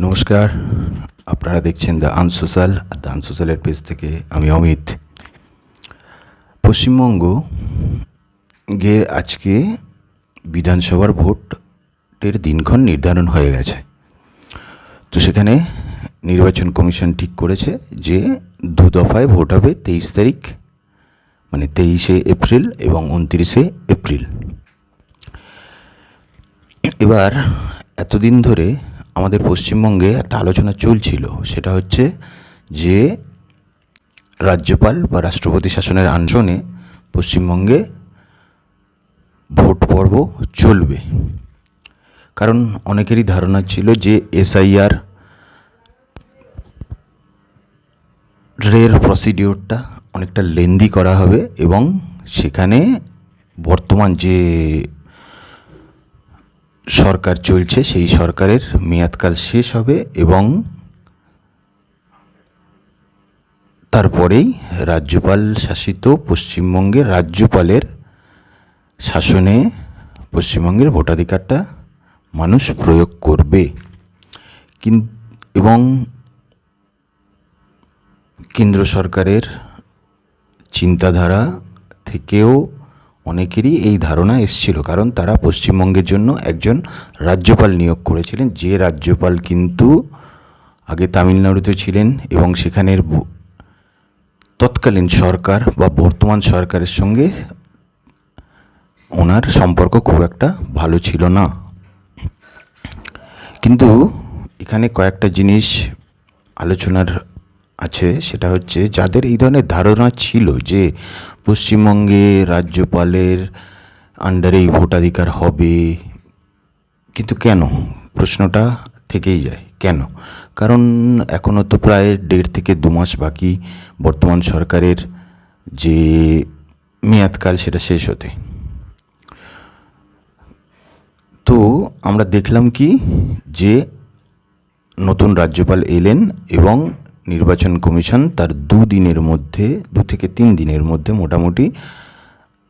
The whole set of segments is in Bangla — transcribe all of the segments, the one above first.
নমস্কার, আপনারা দেখছেন দ্য আনসোশ্যাল। আর দ্য আনসোশ্যালের পেজ থেকে আমি অমিত। পশ্চিমবঙ্গের আজকে বিধানসভার ভোটের দিনক্ষণ নির্ধারণ হয়ে গেছে। তো সেখানে নির্বাচন কমিশন ঠিক করেছে যে 2 দফায় ভোট হবে, 23 তারিখ মানে 23শে এপ্রিল এবং 29শে এপ্রিল। এবার এতদিন ধরে আমাদের পশ্চিমবঙ্গে একটা আলোচনা চলছিল, সেটা হচ্ছে যে রাজ্যপাল বা রাষ্ট্রপতি শাসনের আন্দোলনে পশ্চিমবঙ্গে ভোট পর্ব চলবে। কারণ অনেকেরই ধারণা ছিল যে এসআইআর এর প্রসিডিওরটা অনেকটা লেন্দি করা হবে এবং সেখানে বর্তমান যে সরকার চলছে সেই সরকারের মেয়াদকাল শেষ হবে এবং তারপরেই রাজ্যপাল শাসিত পশ্চিমবঙ্গের রাজ্যপালের শাসনে পশ্চিমবঙ্গের ভোটাধিকারটা মানুষ প্রয়োগ করবে। এবং কেন্দ্র সরকারের চিন্তাধারা থেকেও অনেকেরই এই ধারণা এসেছিল, কারণ তারা পশ্চিমবঙ্গের জন্য একজন রাজ্যপাল নিয়োগ করেছিলেন, যে রাজ্যপাল কিন্তু আগে তামিলনাড়ুতে ছিলেন এবং সেখানের তৎকালীন সরকার বা বর্তমান সরকারের সঙ্গে ওনার সম্পর্ক খুব একটা ভালো ছিল না। কিন্তু এখানে কয়েকটা জিনিস আলোচনার আছে, সেটা হচ্ছে যাদের এই ধরনের ধারণা ছিল যে পশ্চিমবঙ্গে রাজ্যপালের আন্ডারেই ভোটাধিকার হবে, কিন্তু কেন, প্রশ্নটা থেকেই যায় কেন। কারণ এখনও তো প্রায় 1.5 থেকে 2 মাস বাকি বর্তমান সরকারের যে মেয়াদকাল সেটা শেষ হতে। তো আমরা দেখলাম কি যে নতুন রাজ্যপাল এলেন এবং নির্বাচন কমিশন তার 2 থেকে 3 দিনের মধ্যে মোটামুটি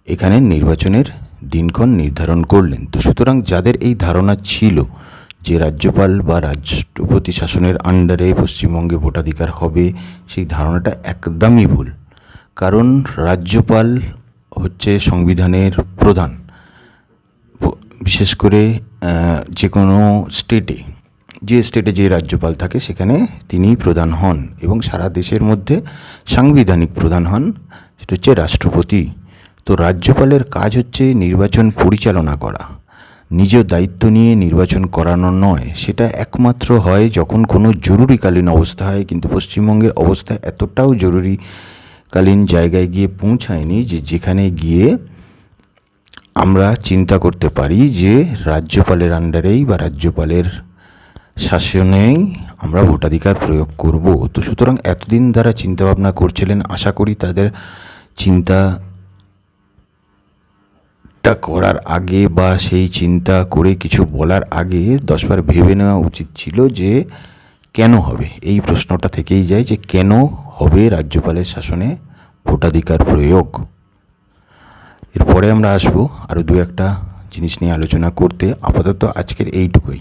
এখানে নির্বাচনের দিনক্ষণ নির্ধারণ করলেন। তো সুতরাং যাদের এই ধারণা ছিল যে রাজ্যপাল বা রাষ্ট্রপতি শাসনের আন্ডারে পশ্চিমবঙ্গে ভোটাধিকার হবে, সেই ধারণাটা একদমই ভুল। কারণ রাজ্যপাল হচ্ছে সংবিধানের প্রধান। বিশেষ করে যে কোনো স্টেটে যে রাজ্যপাল থাকে সেখানে তিনিই প্রধান হন এবং সারা দেশের মধ্যে সাংবিধানিক প্রধান হন, সেটা হচ্ছে রাষ্ট্রপতি। তো রাজ্যপালের কাজ হচ্ছে নির্বাচন পরিচালনা করা, নিজ দায়িত্ব নিয়ে নির্বাচন করানো নয়। সেটা একমাত্র হয় যখন কোনো জরুরিকালীন অবস্থা হয়, কিন্তু পশ্চিমবঙ্গের অবস্থা এতটাও জরুরিকালীন জায়গায় গিয়ে পৌঁছায়নি যে যেখানে গিয়ে আমরা চিন্তা করতে পারি যে রাজ্যপালের আন্ডারেই বা রাজ্যপালের শাসনেই আমরা ভোটাধিকার প্রয়োগ করব। তো সুতরাং এতদিন যারা চিন্তাভাবনা করছিলেন, আশা করি তাদের চিন্তাটা করার আগে বা সেই চিন্তা করে কিছু বলার আগে 10 বার ভেবে নেওয়া উচিত ছিল যে কেন হবে। এই প্রশ্নটা থেকেই যায় যে কেন হবে রাজ্যপালের শাসনে ভোটাধিকার প্রয়োগ। এরপরে আমরা আসবো আরও 2-1টা জিনিস নিয়ে আলোচনা করতে। আপাতত আজকের এইটুকুই।